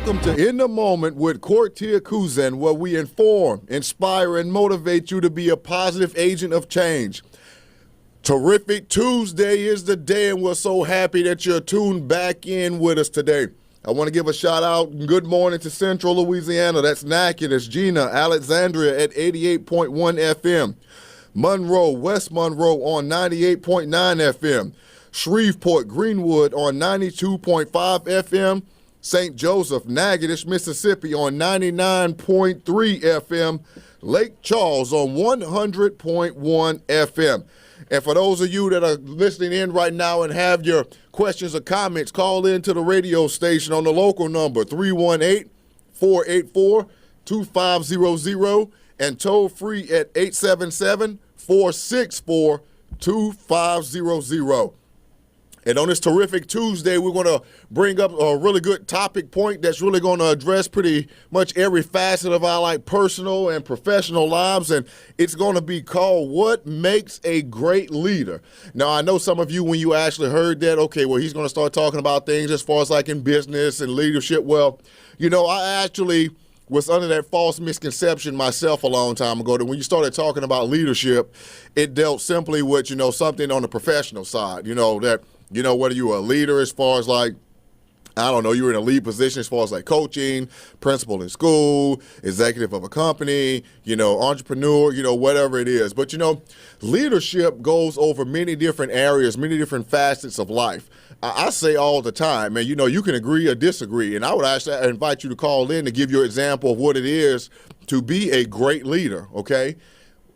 Welcome to In the Moment with Courtier Kuzan, where we inform, inspire, and motivate you to be a positive agent of change. Terrific Tuesday is the day, and we're so happy that you're tuned back in with us today. I want to give a shout out and good morning to Central Louisiana. That's Naki, that's Gina, Alexandria at 88.1 FM. Monroe, West Monroe on 98.9 FM. Shreveport, Greenwood on 92.5 FM. St. Joseph, Natchitoches, Mississippi on 99.3 FM. Lake Charles on 100.1 FM. And for those of you that are listening in right now and have your questions or comments, call in to the radio station on the local number 318-484-2500 and toll free at 877-464-2500. And on this terrific Tuesday, we're going to bring up a really good topic point that's really going to address pretty much every facet of our personal and professional lives, and it's going to be called What Makes a Great Leader. Now, I know some of you, when you actually heard that, okay, well, he's going to start talking about things as far as in business and leadership. Well, I actually was under that false misconception myself a long time ago that when you started talking about leadership, it dealt simply with, something on the professional side, that whether you're a leader as far as you're in a lead position as far as coaching, principal in school, executive of a company, entrepreneur, whatever it is. But, leadership goes over many different areas, many different facets of life. I say all the time, man, you can agree or disagree. And I would actually invite you to call in to give your example of what it is to be a great leader, okay?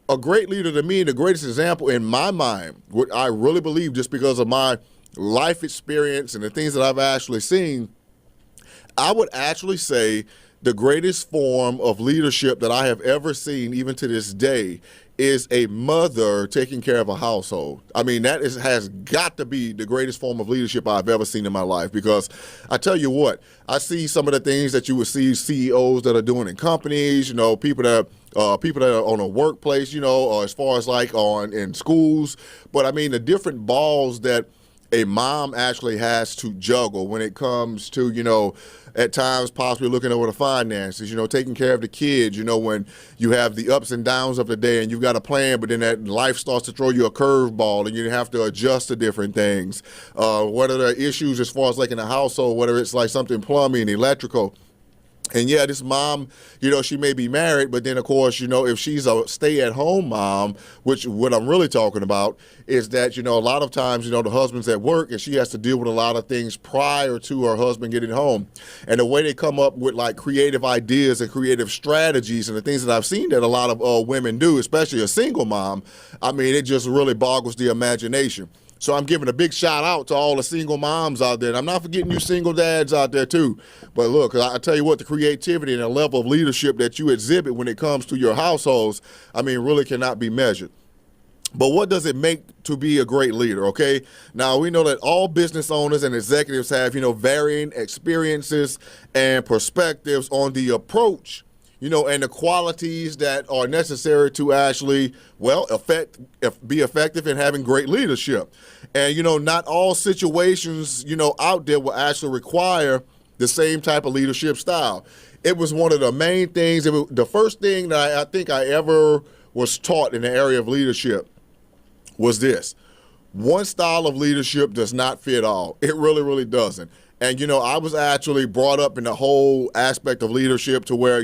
A great leader to me, the greatest example in my mind, what I really believe just because of my life experience and the things that I've actually seen, I would actually say the greatest form of leadership that I have ever seen, even to this day, is a mother taking care of a household. I mean, that has got to be the greatest form of leadership I've ever seen in my life, because I tell you what, I see some of the things that you would see CEOs that are doing in companies, people that are on a workplace, or as far as in schools. But I mean, the different balls that a mom actually has to juggle when it comes to, at times possibly looking over the finances, taking care of the kids, when you have the ups and downs of the day and you've got a plan, but then that life starts to throw you a curveball and you have to adjust to different things. Whether there are issues as far as in the household, whether it's something plumbing, electrical. And yeah, this mom, she may be married, but then of course, if she's a stay-at-home mom, which what I'm really talking about is that, a lot of times, the husband's at work and she has to deal with a lot of things prior to her husband getting home. And the way they come up with creative ideas and creative strategies and the things that I've seen that a lot of women do, especially a single mom, I mean, it just really boggles the imagination. So I'm giving a big shout out to all the single moms out there. And I'm not forgetting you single dads out there too. But look, I tell you what, the creativity and the level of leadership that you exhibit when it comes to your households, I mean, really cannot be measured. But what does it make to be a great leader, okay? Now, we know that all business owners and executives have, varying experiences and perspectives on the approach and the qualities that are necessary to actually, be effective in having great leadership. And, not all situations, out there will actually require the same type of leadership style. It was one of the main things, the first thing that I think I ever was taught in the area of leadership was this: one style of leadership does not fit all. It really, really doesn't. And, I was actually brought up in the whole aspect of leadership to where,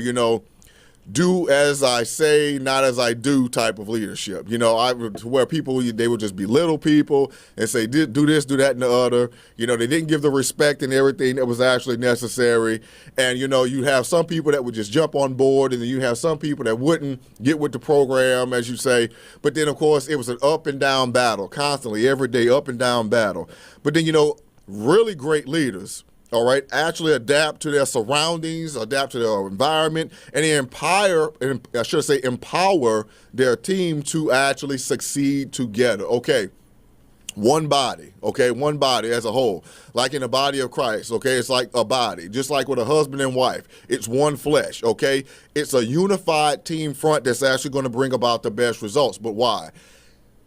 do as I say, not as I do type of leadership. Where people, they would just belittle people and say, do this, do that, and the other. They didn't give the respect and everything that was actually necessary. And, you have some people that would just jump on board, and then you have some people that wouldn't get with the program, as you say. But then, of course, it was an up and down battle, constantly, every day, up and down battle. But then, really great leaders, all right, actually adapt to their surroundings, adapt to their environment, and they empower their team to actually succeed together. Okay, one body as a whole, like in the body of Christ, okay? It's like a body, just like with a husband and wife. It's one flesh, okay? It's a unified team front that's actually going to bring about the best results. But why?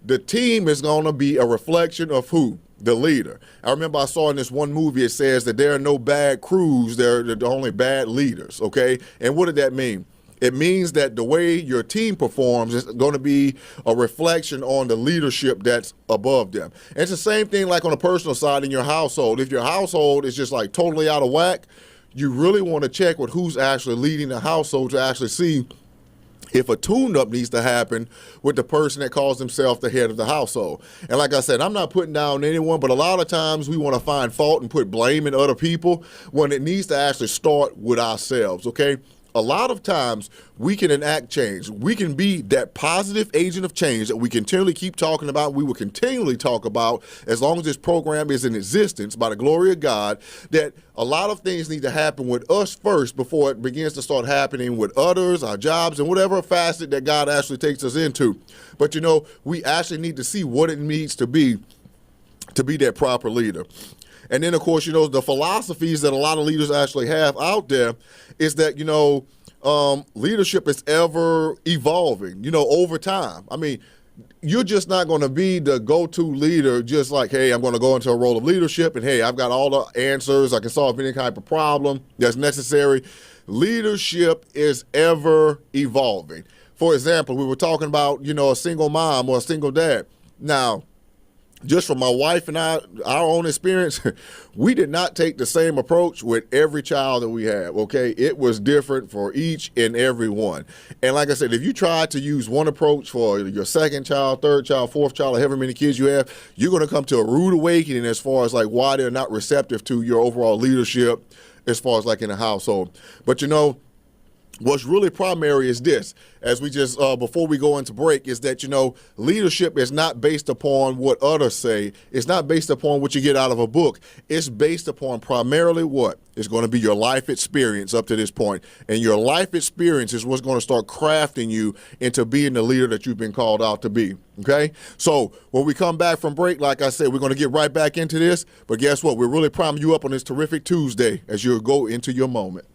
The team is going to be a reflection of who? the leader. I remember I saw in this one movie, it says that there are no bad crews, there are only bad leaders, okay? And what did that mean? It means that the way your team performs is going to be a reflection on the leadership that's above them. And it's the same thing like on a personal side in your household. If your household is just like totally out of whack, you really want to check with who's actually leading the household to actually see if a tune-up needs to happen with the person that calls himself the head of the household. And like I said, I'm not putting down anyone, but a lot of times we want to find fault and put blame in other people when it needs to actually start with ourselves, okay? A lot of times we can enact change. We can be that positive agent of change that we continually keep talking about. We will continually talk about as long as this program is in existence by the glory of God, that a lot of things need to happen with us first before it begins to start happening with others, our jobs, and whatever facet that God actually takes us into. But, we actually need to see what it needs to be that proper leader. And then, of course, the philosophies that a lot of leaders actually have out there is that, leadership is ever evolving, over time. I mean, you're just not going to be the go-to leader just like, hey, I'm going to go into a role of leadership and, hey, I've got all the answers. I can solve any type of problem that's necessary. Leadership is ever evolving. For example, we were talking about, a single mom or a single dad. Now, just from my wife and I, our own experience, we did not take the same approach with every child that we had, okay? It was different for each and every one. And like I said, if you try to use one approach for your second child, third child, fourth child, or however many kids you have, you're going to come to a rude awakening as far as like why they're not receptive to your overall leadership as far as like in the household. But what's really primary is this, as we just, before we go into break, is that, leadership is not based upon what others say. It's not based upon what you get out of a book. It's based upon primarily what is going to be your life experience up to this point. And your life experience is what's going to start crafting you into being the leader that you've been called out to be. Okay? So when we come back from break, like I said, we're going to get right back into this. But guess what? We're really priming you up on this terrific Tuesday as you go into your moment.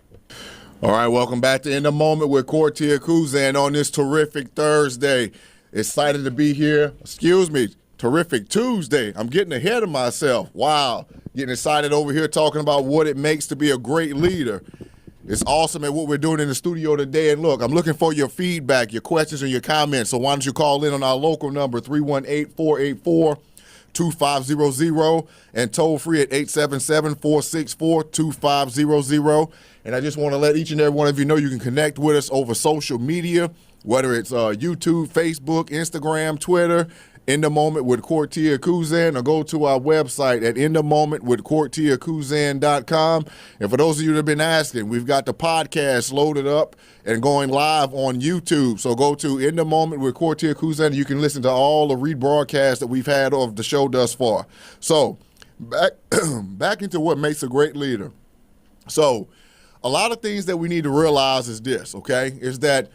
All right, welcome back to In the Moment with Cortia Kuzan on this terrific Thursday. Excited to be here. Terrific Tuesday. I'm getting ahead of myself. Wow. Getting excited over here talking about what it makes to be a great leader. It's awesome at what we're doing in the studio today. And look, I'm looking for your feedback, your questions, and your comments. So why don't you call in on our local number, 318-484-2500, and toll free at 877-464-2500. And I just want to let each and every one of you know you can connect with us over social media, whether it's YouTube, Facebook, Instagram, Twitter, In the Moment with Cortia Kuzan, or go to our website at inthemomentwithcortiakuzan.com. And for those of you that have been asking, we've got the podcast loaded up and going live on YouTube. So go to In the Moment with Cortia Kuzan, and you can listen to all the rebroadcasts that we've had of the show thus far. So back into what makes a great leader. So a lot of things that we need to realize is this, okay, is that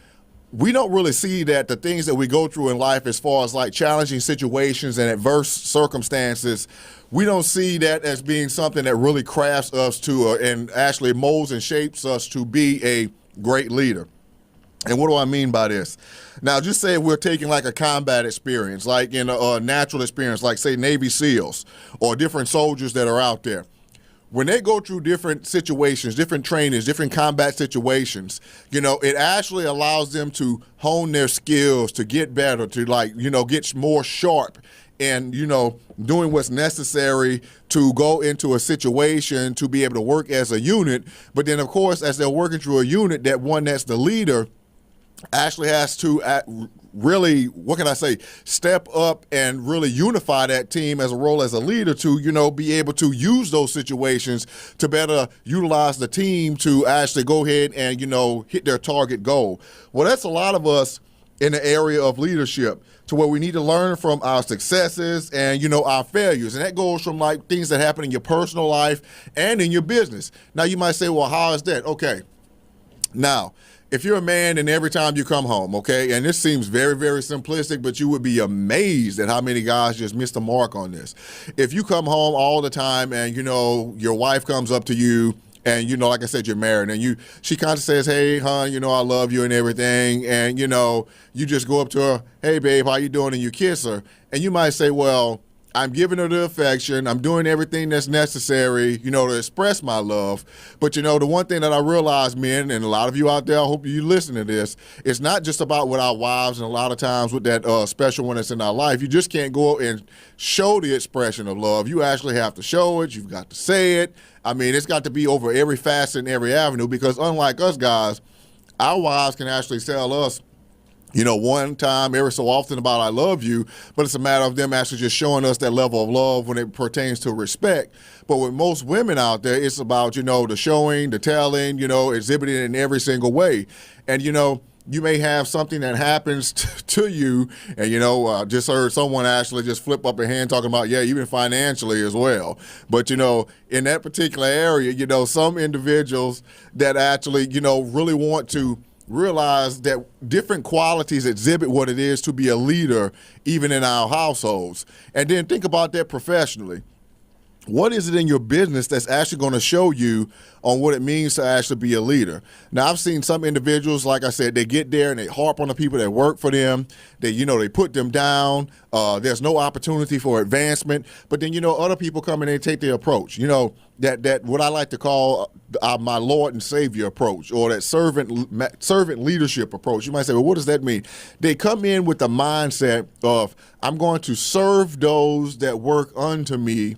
we don't really see that the things that we go through in life as far as like challenging situations and adverse circumstances, we don't see that as being something that really crafts us to and actually molds and shapes us to be a great leader. And what do I mean by this? Now, just say we're taking like a combat experience, like in a natural experience, like say Navy SEALs or different soldiers that are out there. When they go through different situations, different trainings, different combat situations, it actually allows them to hone their skills, to get better, to get more sharp and, doing what's necessary to go into a situation to be able to work as a unit. But then, of course, as they're working through a unit, that one that's the leader actually has to really, step up and really unify that team as a role as a leader to, be able to use those situations to better utilize the team to actually go ahead and, hit their target goal. Well, that's a lot of us in the area of leadership, to where we need to learn from our successes and, our failures. And that goes from like things that happen in your personal life and in your business. Now, you might say, well, how is that? Okay. Now, if you're a man and every time you come home, okay, and this seems very, very simplistic, but you would be amazed at how many guys just miss the mark on this. If you come home all the time and, your wife comes up to you and, like I said, you're married and she kind of says, hey, hon, I love you and everything. And, you just go up to her, hey, babe, how you doing? And you kiss her. And you might say, well, I'm giving her the affection. I'm doing everything that's necessary, to express my love. But, the one thing that I realize, men, and a lot of you out there, I hope you listen to this, it's not just about with our wives, and a lot of times with that special one that's in our life. You just can't go and show the expression of love. You actually have to show it. You've got to say it. I mean, it's got to be over every facet and every avenue, because unlike us guys, our wives can actually tell us, one time every so often about I love you, but it's a matter of them actually just showing us that level of love when it pertains to respect. But with most women out there, it's about, the showing, the telling, exhibiting in every single way. And, you may have something that happens to you, and, just heard someone actually just flip up a hand talking about, even financially as well. But, in that particular area, some individuals that actually, really want to realize that different qualities exhibit what it is to be a leader, even in our households. And then think about that professionally. What is it in your business that's actually going to show you on what it means to actually be a leader? Now, I've seen some individuals, like I said, they get there and they harp on the people that work for them. They put them down. There's no opportunity for advancement. But then, other people come in and take their approach. That what I like to call my Lord and Savior approach, or that servant leadership approach. You might say, well, what does that mean? They come in with the mindset of, I'm going to serve those that work under me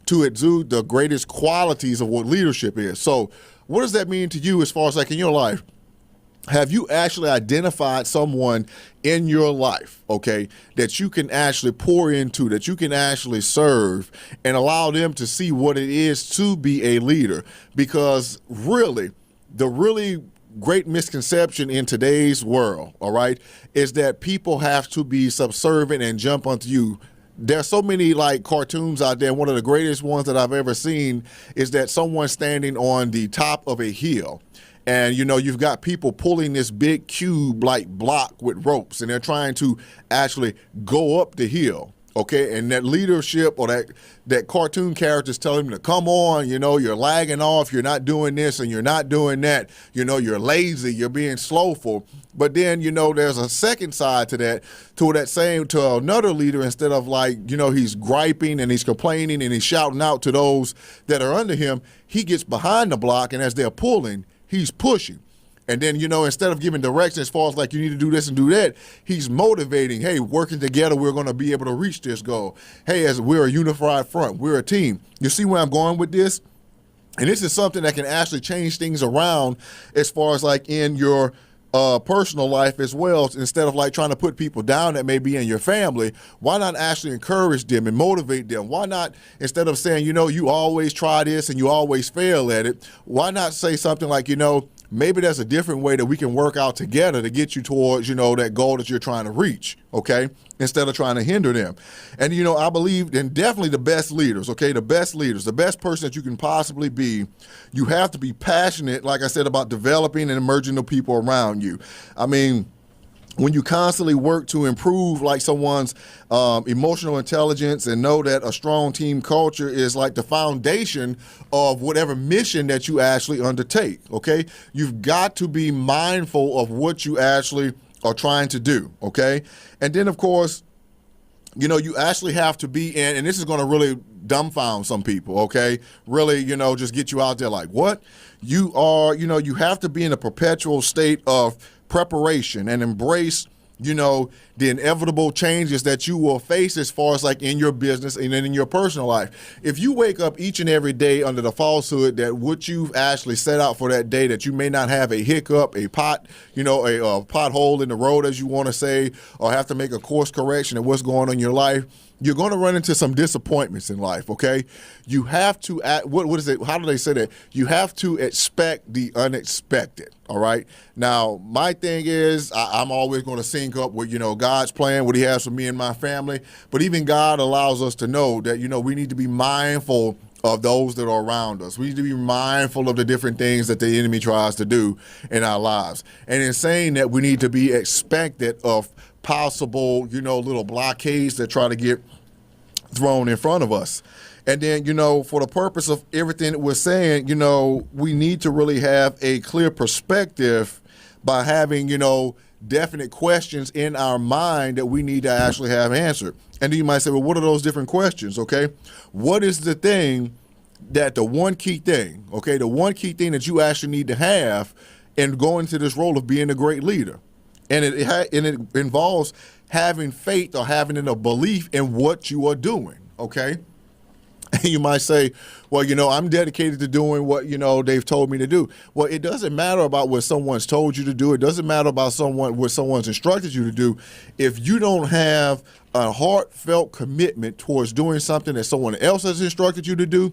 to exude the greatest qualities of what leadership is. So what does that mean to you as far as like in your life? Have you actually identified someone in your life, okay, that you can actually pour into, that you can actually serve and allow them to see what it is to be a leader? Because really, the really great misconception in today's world, all right, is that people have to be subservient and jump onto you. There's so many like cartoons out there. One of the greatest ones that I've ever seen is that someone standing on the top of a hill. And, you've got people pulling this big cube like block with ropes, and they're trying to actually go up the hill. Okay, and that leadership or that cartoon character is telling them to come on, you're lagging off, you're not doing this and you're not doing that, you're lazy, you're being slowful. But then, there's a second side to that, to another leader, instead of like, he's griping and he's complaining and he's shouting out to those that are under him, he gets behind the block, and as they're pulling, he's pushing. And then, instead of giving direction as far as like you need to do this and do that, he's motivating, hey, working together, we're going to be able to reach this goal. Hey, as we're a unified front, we're a team. You see where I'm going with this? And this is something that can actually change things around as far as like in your personal life as well. Instead of like trying to put people down that may be in your family, why not actually encourage them and motivate them? Why not, instead of saying, you always try this and you always fail at it, why not say something like, maybe there's a different way that we can work out together to get you towards, that goal that you're trying to reach, okay, instead of trying to hinder them. And, I believe in definitely the best leaders, okay, the best leaders, the best person that you can possibly be. You have to be passionate, like I said, about developing and emerging the people around you. I mean, when you constantly work to improve like someone's emotional intelligence and know that a strong team culture is like the foundation of whatever mission that you actually undertake, okay? You've got to be mindful of what you actually are trying to do, okay? And then, of course, you actually have to be in, and this is going to really dumbfound some people, okay? Really, just get you out there like, what? You are, you have to be in a perpetual state of preparation and embrace, the inevitable changes that you will face as far as like in your business and then in your personal life. If you wake up each and every day under the falsehood that what you've actually set out for that day, that you may not have a hiccup, a pothole in the road, as you want to say, or have to make a course correction of what's going on in your life, you're going to run into some disappointments in life, okay? You have to, what is it? How do they say that? You have to expect the unexpected, all right? Now, my thing is, I'm always going to sync up with, God's plan, what he has for me and my family. But even God allows us to know that, we need to be mindful of those that are around us. We need to be mindful of the different things that the enemy tries to do in our lives. And in saying that, we need to be expectant of possible, little blockades that try to get thrown in front of us. And then, for the purpose of everything that we're saying, we need to really have a clear perspective by having, definite questions in our mind that we need to actually have answered. And then you might say, well, what are those different questions? Okay. What is the thing that the one key thing that you actually need to have in going into this role of being a great leader? And it involves having faith or having a belief in what you are doing. Okay. And you might say, well, I'm dedicated to doing what, they've told me to do. Well, it doesn't matter about what someone's told you to do. It doesn't matter about what someone's instructed you to do. If you don't have a heartfelt commitment towards doing something that someone else has instructed you to do,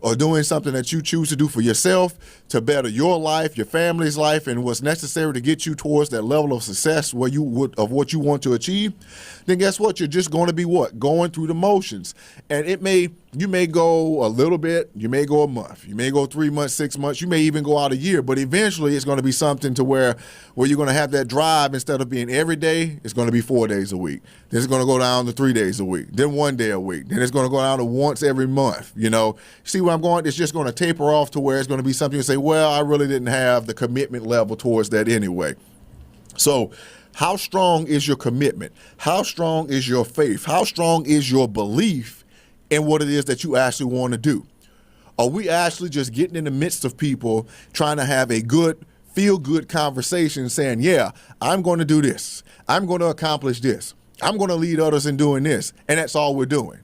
or doing something that you choose to do for yourself to better your life, your family's life, and what's necessary to get you towards that level of success of what you want to achieve, then guess what? You're just going to be going through the motions. And you may go a little bit, you may go a month, you may go 3 months, 6 months, you may even go out a year, but eventually it's going to be something to where you're going to have that drive. Instead of being every day, it's going to be 4 days a week. Then it's going to go down to 3 days a week, then 1 day a week. Then it's going to go down to once every month. See where I'm going? It's just going to taper off to where it's going to be something you say, well, I really didn't have the commitment level towards that anyway. So how strong is your commitment? How strong is your faith? How strong is your belief in what it is that you actually want to do? Are we actually just getting in the midst of people trying to have a good, feel-good conversation saying, yeah, I'm going to do this. I'm going to accomplish this. I'm going to lead others in doing this. And that's all we're doing.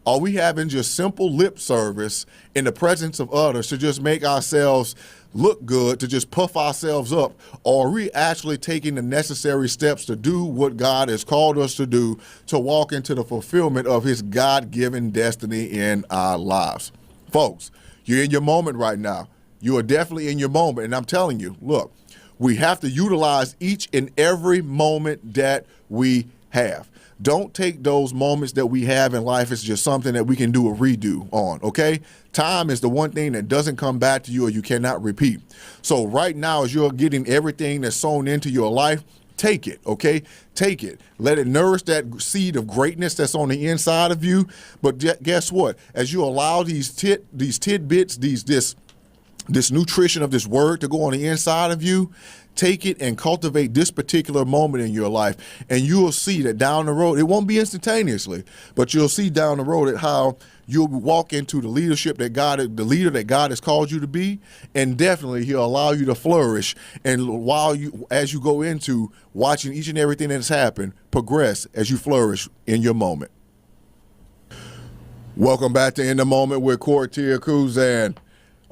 Are we having just simple lip service in the presence of others to just make ourselves look good, to just puff ourselves up? Or are we actually taking the necessary steps to do what God has called us to do, to walk into the fulfillment of his God-given destiny in our lives? Folks, you're in your moment right now. You are definitely in your moment. And I'm telling you, look, we have to utilize each and every moment that we have. Don't take those moments that we have in life as just something that we can do a redo on, okay? Time is the one thing that doesn't come back to you or you cannot repeat. So right now, as you're getting everything that's sown into your life, take it, okay? Take it. Let it nourish that seed of greatness that's on the inside of you. But guess what? As you allow these tidbits, this nutrition of this word to go on the inside of you, take it and cultivate this particular moment in your life. And you'll see that down the road, it won't be instantaneously, but you'll see down the road how you'll walk into the leader that God has called you to be. And definitely he'll allow you to flourish. And as you go into watching each and everything that's happened, progress as you flourish in your moment. Welcome back to In the Moment with Cortia Kuzan.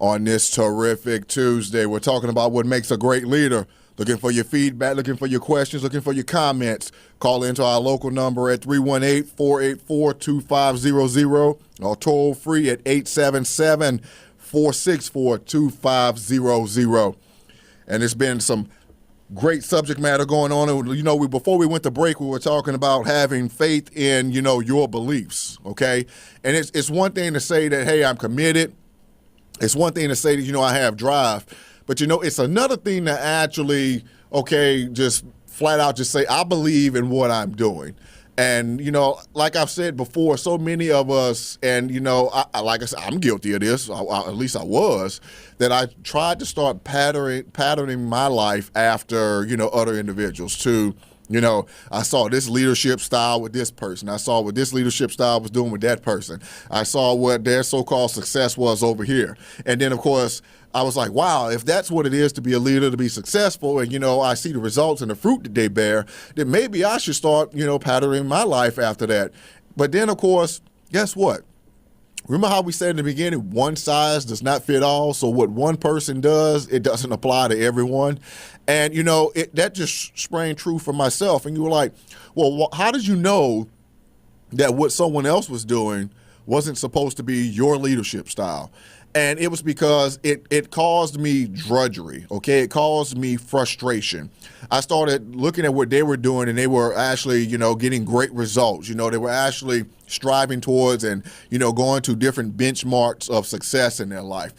On this terrific Tuesday, we're talking about what makes a great leader. Looking for your feedback, looking for your questions, looking for your comments. Call into our local number at 318-484-2500 or toll free at 877-464-2500. And it's been some great subject matter going on. Before we went to break, we were talking about having faith in, your beliefs, okay? And it's one thing to say that, hey, I'm committed. It's one thing to say that, I have drive, but, it's another thing to actually, just flat out just say, I believe in what I'm doing. And, like I've said before, so many of us, and, like I said, I'm guilty of this, at least I was, that I tried to start patterning my life after, other individuals to, I saw this leadership style with this person. I saw what this leadership style was doing with that person. I saw what their so-called success was over here. And then, of course, I was like, wow, if that's what it is to be a leader, to be successful, and, I see the results and the fruit that they bear, then maybe I should start, patterning my life after that. But then, of course, guess what? Remember how we said in the beginning, one size does not fit all. So what one person does, it doesn't apply to everyone. And, that just sprang true for myself. And you were like, well, how did you know that what someone else was doing wasn't supposed to be your leadership style? And it was because it caused me drudgery, okay? It caused me frustration. I started looking at what they were doing, and they were actually, getting great results. They were actually striving towards and, going to different benchmarks of success in their life.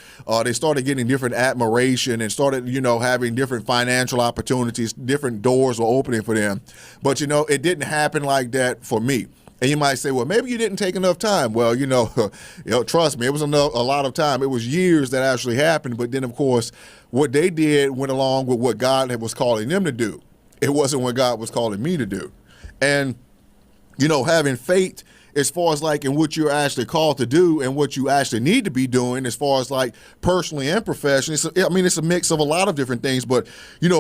They started getting different admiration and started, having different financial opportunities. Different doors were opening for them. But, it didn't happen like that for me. And you might say, well, maybe you didn't take enough time. Well, trust me, it was a lot of time. It was years that actually happened. But then, of course, what they did went along with what God was calling them to do. It wasn't what God was calling me to do. And, having faith as far as like in what you're actually called to do and what you actually need to be doing as far as like personally and professionally. It's a mix of a lot of different things, but,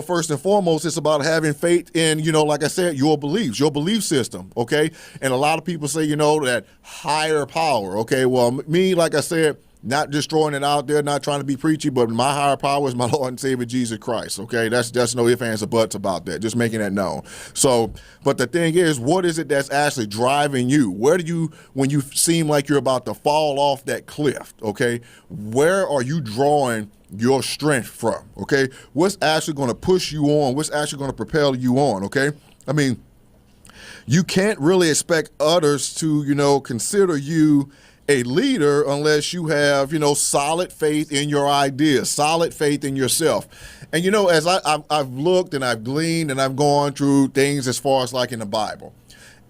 first and foremost, it's about having faith in, like I said, your beliefs, your belief system. Okay. And a lot of people say, that higher power. Okay. Well, me, like I said, not just throwing it out there, not trying to be preachy, but my higher power is my Lord and Savior, Jesus Christ, okay? That's no ifs, ands, or buts about that, just making that known. So, but the thing is, what is it that's actually driving you? Where do you, when you seem like you're about to fall off that cliff, okay? Where are you drawing your strength from, okay? What's actually going to push you on? What's actually going to propel you on, okay? You can't really expect others to, consider you a leader unless you have, solid faith in your ideas, solid faith in yourself. And, as I've looked and I've gleaned and I've gone through things as far as like in the Bible,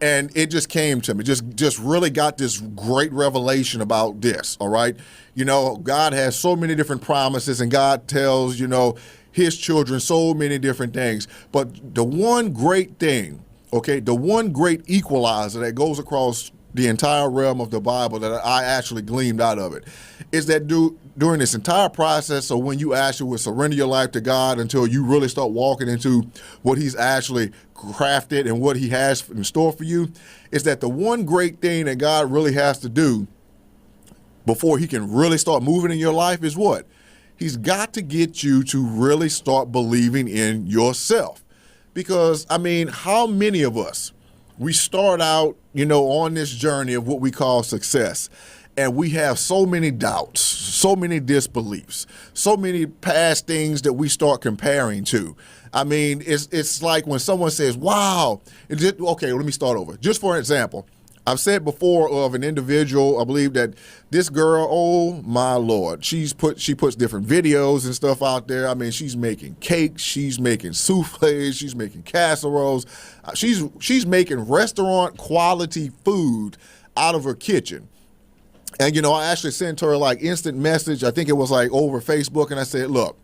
and it just came to me, just really got this great revelation about this, all right? God has so many different promises and God tells, his children so many different things. But the one great thing, okay, the one great equalizer that goes across the entire realm of the Bible that I actually gleaned out of it is that during this entire process, so when you actually would surrender your life to God until you really start walking into what he's actually crafted and what he has in store for you, is that the one great thing that God really has to do before he can really start moving in your life is what? He's got to get you to really start believing in yourself. Because, how many of us, we start out, on this journey of what we call success, and we have so many doubts, so many disbeliefs, so many past things that we start comparing to. It's like when someone says, wow, okay, let me start over. Just for an example, I've said before of an individual, I believe that this girl, oh my Lord, she puts different videos and stuff out there. She's making cakes, she's making soufflés, she's making casseroles. She's making restaurant quality food out of her kitchen. And, I actually sent her like instant message. I think it was like over Facebook. And I said, look,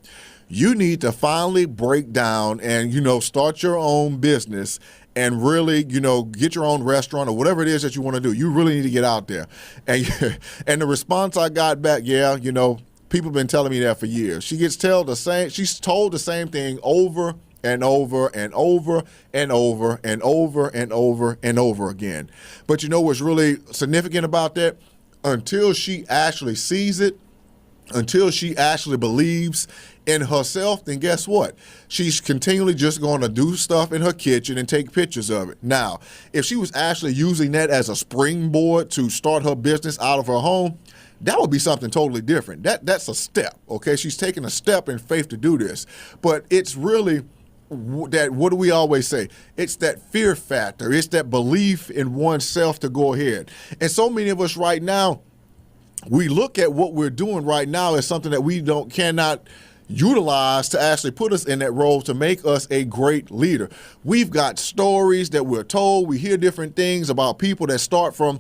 you need to finally break down and, start your own business and really, get your own restaurant or whatever it is that you want to do. You really need to get out there. And the response I got back, people have been telling me that for years. She's told the same thing over and over and over and over and over and over and over again. But what's really significant about that? Until she actually sees it, until she actually believes in herself, then guess what? She's continually just going to do stuff in her kitchen and take pictures of it. Now, if she was actually using that as a springboard to start her business out of her home, that would be something totally different. That's a step, okay? She's taking a step in faith to do this. But it's really that, what do we always say? It's that fear factor. It's that belief in oneself to go ahead. And so many of us right now, we look at what we're doing right now as something that we cannot utilize to actually put us in that role to make us a great leader. We've got stories that we're told. We hear different things about people that start from,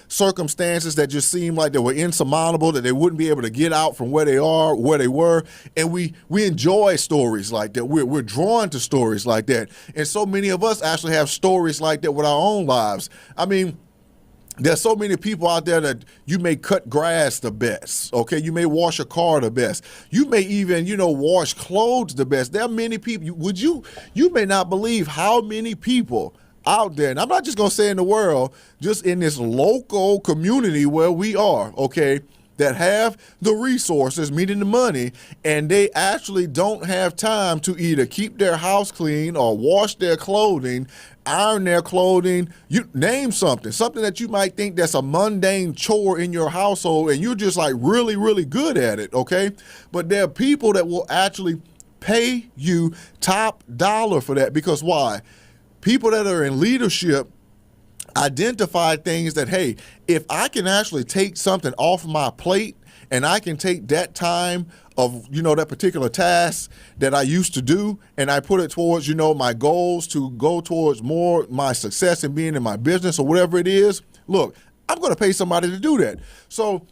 circumstances that just seem like they were insurmountable, that they wouldn't be able to get out from where they are, where they were. And we enjoy stories like that. We're drawn to stories like that. And so many of us actually have stories like that with our own lives. There's so many people out there that you may cut grass the best, okay? You may wash a car the best. You may even, wash clothes the best. There are many people. You may not believe how many people out there, and I'm not just going to say in the world, just in this local community where we are, okay, that have the resources, meaning the money, and they actually don't have time to either keep their house clean or wash their clothing, iron their clothing. You name something that you might think that's a mundane chore in your household, and you're just like really, really good at it, okay? But there are people that will actually pay you top dollar for that. Because why? People that are in leadership identify things that, hey, if I can actually take something off my plate and I can take that time of, that particular task that I used to do and I put it towards, my goals to go towards more my success in being in my business or whatever it is, look, I'm going to pay somebody to do that. So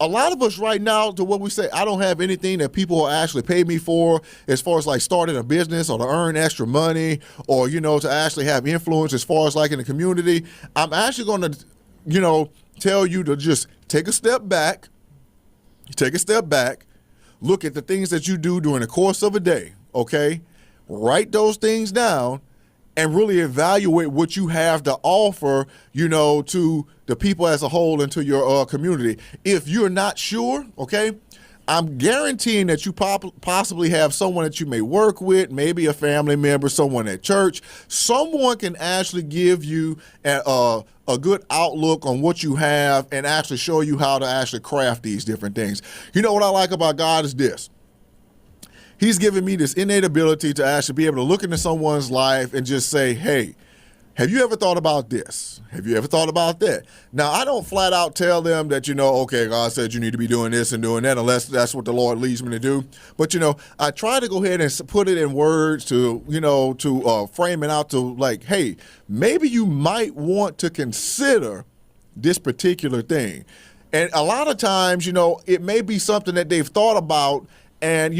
a lot of us right now, to what we say, I don't have anything that people will actually pay me for as far as like starting a business or to earn extra money or, to actually have influence as far as like in the community. I'm actually going to, tell you to just take a step back, look at the things that you do during the course of a day, okay? Write those things down and really evaluate what you have to offer, to the people as a whole and to your community. If you're not sure, okay, I'm guaranteeing that you possibly have someone that you may work with, maybe a family member, someone at church. Someone can actually give you a good outlook on what you have and actually show you how to actually craft these different things. You know what I like about God is this. He's given me this innate ability to actually be able to look into someone's life and just say, hey, have you ever thought about this? Have you ever thought about that? Now, I don't flat out tell them that, okay, God said you need to be doing this and doing that, unless that's what the Lord leads me to do. But, I try to go ahead and put it in words to, to frame it out to like, hey, maybe you might want to consider this particular thing. And a lot of times, it may be something that they've thought about. And,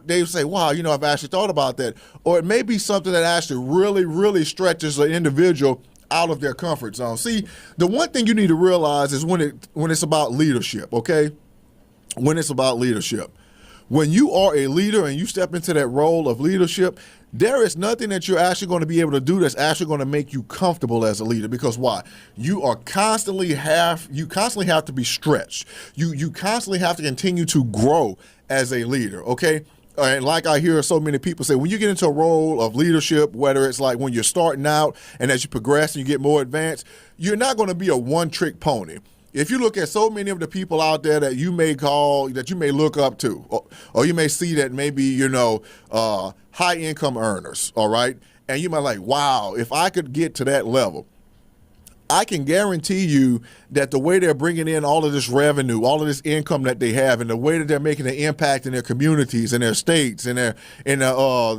they say, wow, I've actually thought about that. Or it may be something that actually really, really stretches an individual out of their comfort zone. See, the one thing you need to realize is when it's about leadership, okay? When it's about leadership. When you are a leader and you step into that role of leadership, there is nothing that you're actually going to be able to do that's actually going to make you comfortable as a leader. Because why? You constantly have to be stretched. You constantly have to continue to grow as a leader, okay? And like I hear so many people say, when you get into a role of leadership, whether it's like when you're starting out and as you progress and you get more advanced, you're not going to be a one-trick pony. If you look at so many of the people out there that you may look up to, or you may see that maybe, high income earners, all right? And you might like, wow, if I could get to that level, I can guarantee you that the way they're bringing in all of this revenue, all of this income that they have, and the way that they're making an impact in their communities, in their states, and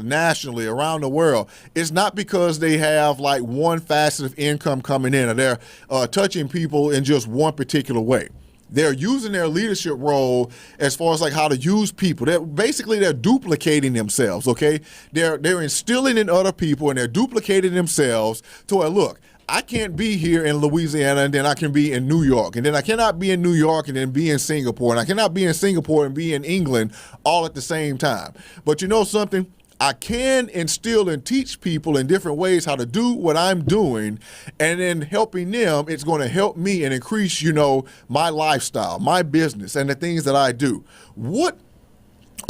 nationally around the world, it's not because they have like one facet of income coming in, or they're touching people in just one particular way. They're using their leadership role as far as like how to use people. They're duplicating themselves, okay? They're instilling in other people, and they're duplicating themselves to where, look, I can't be here in Louisiana and then I can be in New York, and then I cannot be in New York and then be in Singapore, and I cannot be in Singapore and be in England all at the same time. But you know something? I can instill and teach people in different ways how to do what I'm doing, and then helping them, it's going to help me and increase, my lifestyle, my business, and the things that I do. What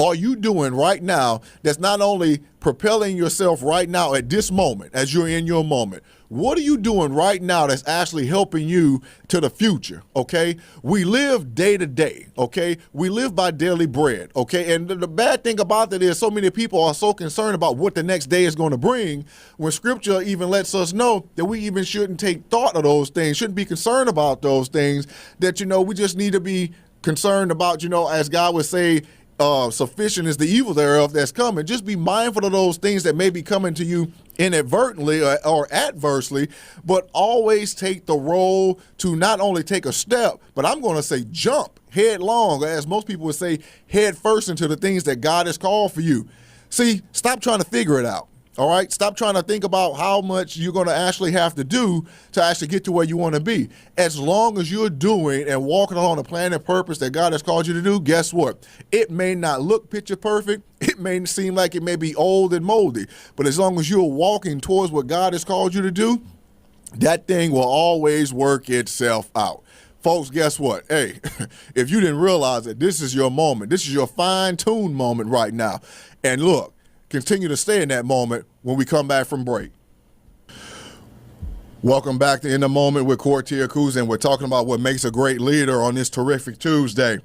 are you doing right now that's not only propelling yourself right now at this moment, as you're in your moment? What are you doing right now that's actually helping you to the future, okay? We live day to day, okay? We live by daily bread, okay? And the bad thing about that is so many people are so concerned about what the next day is going to bring, when Scripture even lets us know that we even shouldn't take thought of those things, shouldn't be concerned about those things, that, we just need to be concerned about, as God would say, sufficient is the evil thereof that's coming. Just be mindful of those things that may be coming to you inadvertently or adversely, but always take the role to not only take a step, but I'm going to say jump headlong, as most people would say, head first into the things that God has called for you. See, stop trying to figure it out. All right, stop trying to think about how much you're going to actually have to do to actually get to where you want to be. As long as you're doing and walking along the plan and purpose that God has called you to do, guess what? It may not look picture perfect. It may seem like it may be old and moldy. But as long as you're walking towards what God has called you to do, that thing will always work itself out. Folks, guess what? Hey, if you didn't realize it, this is your moment. This is your fine-tuned moment right now. And look, continue to stay in that moment when we come back from break. Welcome back to In the Moment with Courtier Cruz, and we're talking about what makes a great leader on this terrific Tuesday.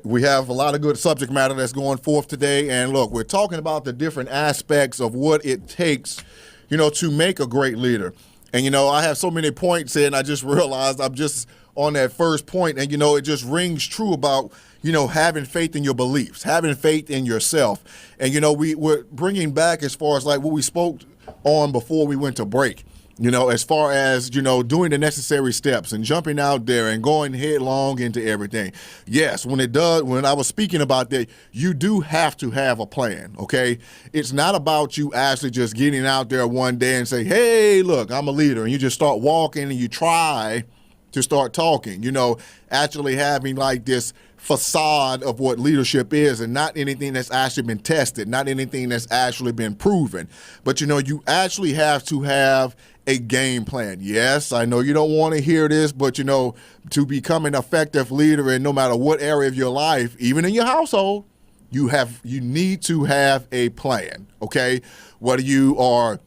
We have a lot of good subject matter that's going forth today, and look, we're talking about the different aspects of what it takes, to make a great leader. And, I have so many points here, and I just realized I'm just on that first point, and, it just rings true about, having faith in your beliefs, having faith in yourself. And, we're bringing back as far as like what we spoke on before we went to break. as far as, doing the necessary steps and jumping out there and going headlong into everything. Yes, when I was speaking about that, you do have to have a plan, okay? It's not about you actually just getting out there one day and say, hey, look, I'm a leader, and you just start walking and you try to start talking, actually having like this facade of what leadership is and not anything that's actually been tested, not anything that's actually been proven. But, you actually have to have a game plan. Yes, I know you don't want to hear this, but, to become an effective leader in no matter what area of your life, even in your household, you need to have a plan, okay? Whether you are,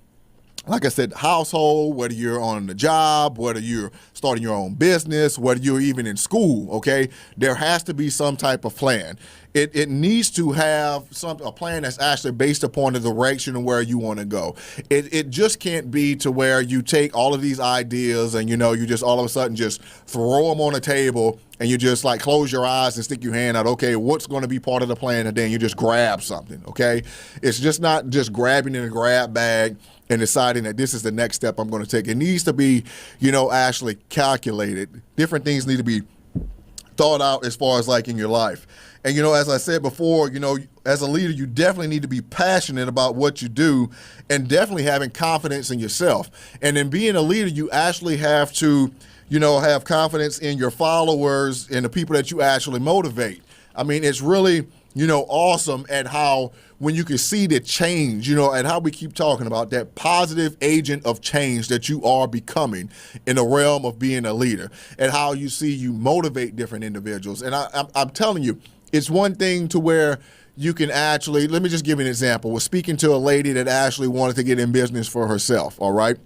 like I said, household, whether you're on the job, whether you're starting your own business, whether you're even in school, okay, there has to be some type of plan. It needs to have a plan that's actually based upon the direction of where you want to go. It just can't be to where you take all of these ideas and, you just all of a sudden just throw them on a table and you just like close your eyes and stick your hand out, okay, what's going to be part of the plan, and then you just grab something, okay? It's just not just grabbing in a grab bag and deciding that this is the next step I'm going to take. It needs to be, actually calculated. Different things need to be thought out as far as like in your life. And, as I said before, as a leader, you definitely need to be passionate about what you do and definitely having confidence in yourself. And in being a leader, you actually have to, have confidence in your followers and the people that you actually motivate. I mean, it's really, awesome at how when you can see the change, and how we keep talking about that positive agent of change that you are becoming in the realm of being a leader, and how you motivate different individuals. And I'm telling you, it's one thing to where you can actually, let me just give you an example. We're speaking to a lady that actually wanted to get in business for herself, all right?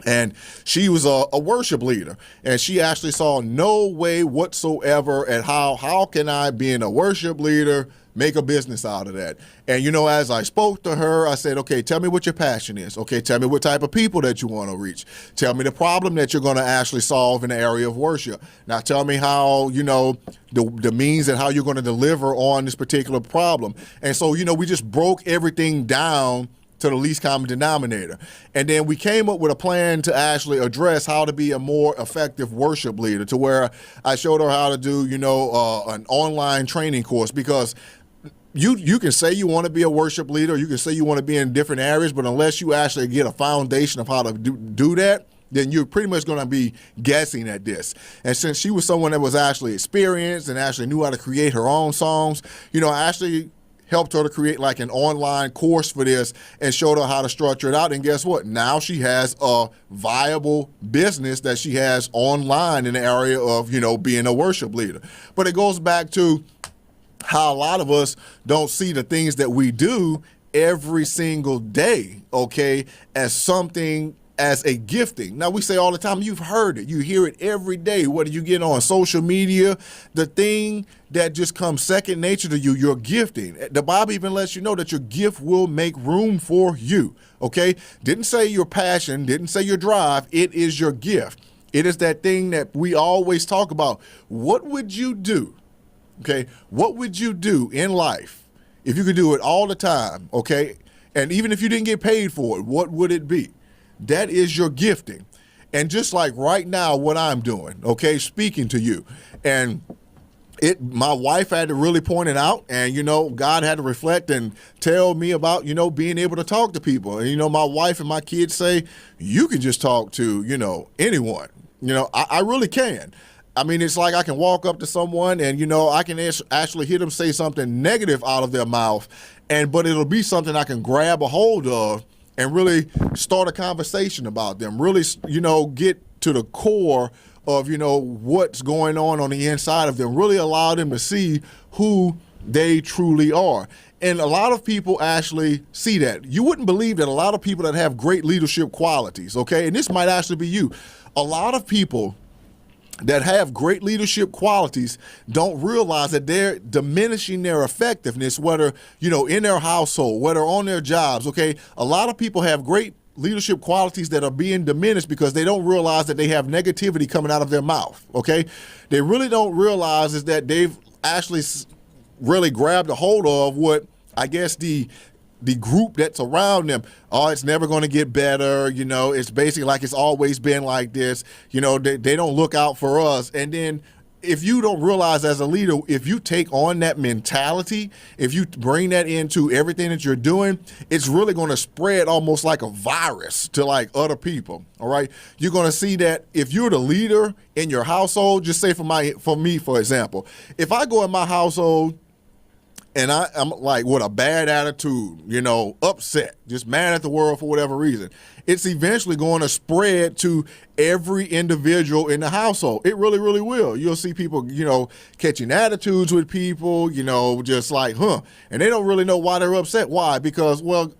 And she was a worship leader, and she actually saw no way whatsoever at how can I, being a worship leader, make a business out of that. And, as I spoke to her, I said, okay, tell me what your passion is. Okay, tell me what type of people that you want to reach. Tell me the problem that you're going to actually solve in the area of worship. Now tell me how, the means and how you're going to deliver on this particular problem. And so, we just broke everything down to the least common denominator. And then we came up with a plan to actually address how to be a more effective worship leader, to where I showed her how to do, an online training course, because you can say you want to be a worship leader, you can say you want to be in different areas, but unless you actually get a foundation of how to do that, then you're pretty much going to be guessing at this. And since she was someone that was actually experienced and actually knew how to create her own songs, I actually helped her to create like an online course for this and showed her how to structure it out. And guess what? Now she has a viable business that she has online in the area of, being a worship leader. But it goes back to how a lot of us don't see the things that we do every single day, okay, as something, as a gifting. Now, we say all the time, you've heard it, you hear it every day, whether you get on social media, the thing that just comes second nature to you, your gifting. The Bible even lets you know that your gift will make room for you, okay? Didn't say your passion, didn't say your drive, it is your gift. It is that thing that we always talk about. What would you do, okay? What would you do in life if you could do it all the time, okay? And even if you didn't get paid for it, what would it be? That is your gifting. And just like right now, what I'm doing, okay, speaking to you. And my wife had to really point it out, and, God had to reflect and tell me about, being able to talk to people. And, my wife and my kids say, you can just talk to, anyone. I really can. I mean, it's like I can walk up to someone and, I can actually hear them say something negative out of their mouth, but it'll be something I can grab a hold of and really start a conversation about them, really, get to the core of, what's going on the inside of them, really allow them to see who they truly are. And a lot of people actually see that. You wouldn't believe that a lot of people that have great leadership qualities, okay, and this might actually be you, a lot of people that have great leadership qualities don't realize that they're diminishing their effectiveness, whether, in their household, whether on their jobs, okay? A lot of people have great leadership qualities that are being diminished because they don't realize that they have negativity coming out of their mouth, okay? They really don't realize is that they've actually really grabbed a hold of what I guess the the group that's around them, oh, it's never going to get better. It's basically like it's always been like this. They don't look out for us. And then if you don't realize as a leader, if you take on that mentality, if you bring that into everything that you're doing, it's really going to spread almost like a virus to like other people. All right. You're going to see that if you're the leader in your household, just say for me, for example, if I go in my household and I'm like with a bad attitude, upset, just mad at the world for whatever reason, it's eventually going to spread to every individual in the household. It really, really will. You'll see people, catching attitudes with people, just like, and they don't really know why they're upset. Why? Because, well,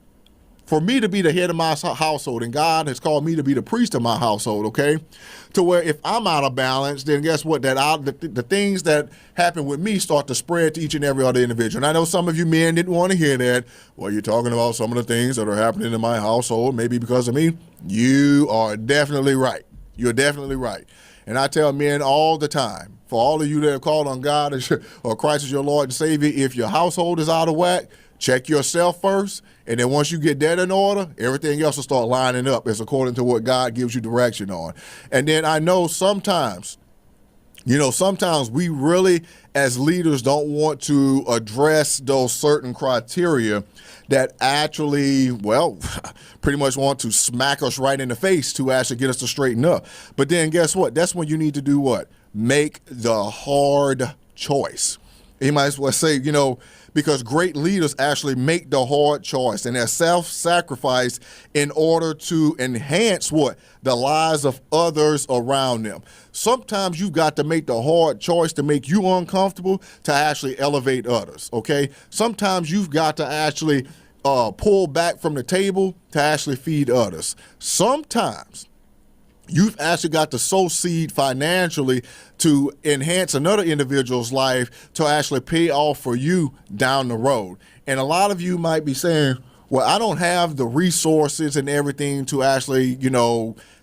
for me to be the head of my household, and God has called me to be the priest of my household, okay? To where if I'm out of balance, then guess what? The things that happen with me start to spread to each and every other individual. And I know some of you men didn't want to hear that. Well, you're talking about some of the things that are happening in my household, maybe because of me. You are definitely right. You're definitely right. And I tell men all the time, for all of you that have called on God or Christ as your Lord and Savior, if your household is out of whack, check yourself first, and then once you get that in order, everything else will start lining up as according to what God gives you direction on. And then I know sometimes we really, as leaders, don't want to address those certain criteria that actually, well, pretty much want to smack us right in the face to actually get us to straighten up. But then guess what? That's when you need to do what? Make the hard choice. You might as well say, because great leaders actually make the hard choice and they're self-sacrifice in order to enhance what? The lives of others around them. Sometimes you've got to make the hard choice to make you uncomfortable to actually elevate others, okay? Sometimes you've got to actually pull back from the table to actually feed others. Sometimes you've actually got to sow seed financially to enhance another individual's life to actually pay off for you down the road. And a lot of you might be saying, well, I don't have the resources and everything to actually,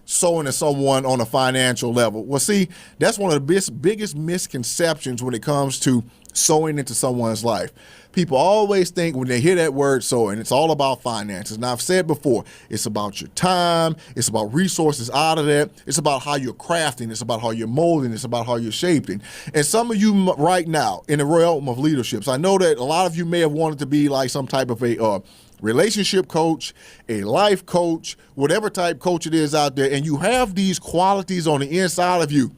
sow into someone on a financial level. Well, see, that's one of the biggest misconceptions when it comes to sowing into someone's life. People always think when they hear that word sowing, it's all about finances. Now, I've said before, it's about your time. It's about resources out of that. It's about how you're crafting. It's about how you're molding. It's about how you're shaping. And some of you right now in the realm of leaderships, I know that a lot of you may have wanted to be like some type of a relationship coach, a life coach, whatever type coach it is out there, and you have these qualities on the inside of you.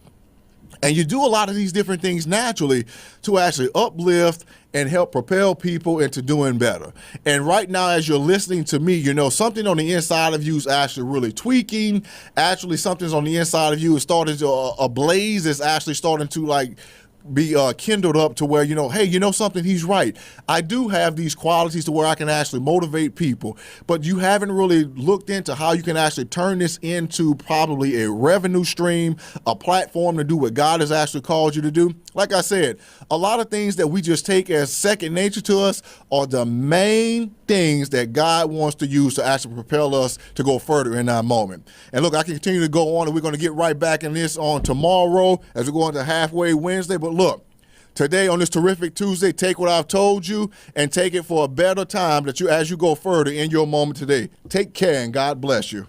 And you do a lot of these different things naturally to actually uplift and help propel people into doing better. And right now, as you're listening to me, something on the inside of you is actually really tweaking. Actually, something's on the inside of you is starting to, a blaze is actually starting to be kindled up to where, hey, something, he's right. I do have these qualities to where I can actually motivate people, but you haven't really looked into how you can actually turn this into probably a revenue stream, a platform to do what God has actually called you to do. Like I said, a lot of things that we just take as second nature to us are the main things that God wants to use to actually propel us to go further in that moment. And look, I can continue to go on, and we're going to get right back in this on tomorrow as we go into Halfway Wednesday. But look, today on this terrific Tuesday, take what I've told you and take it for a better time as you go further in your moment today. Take care, and God bless you.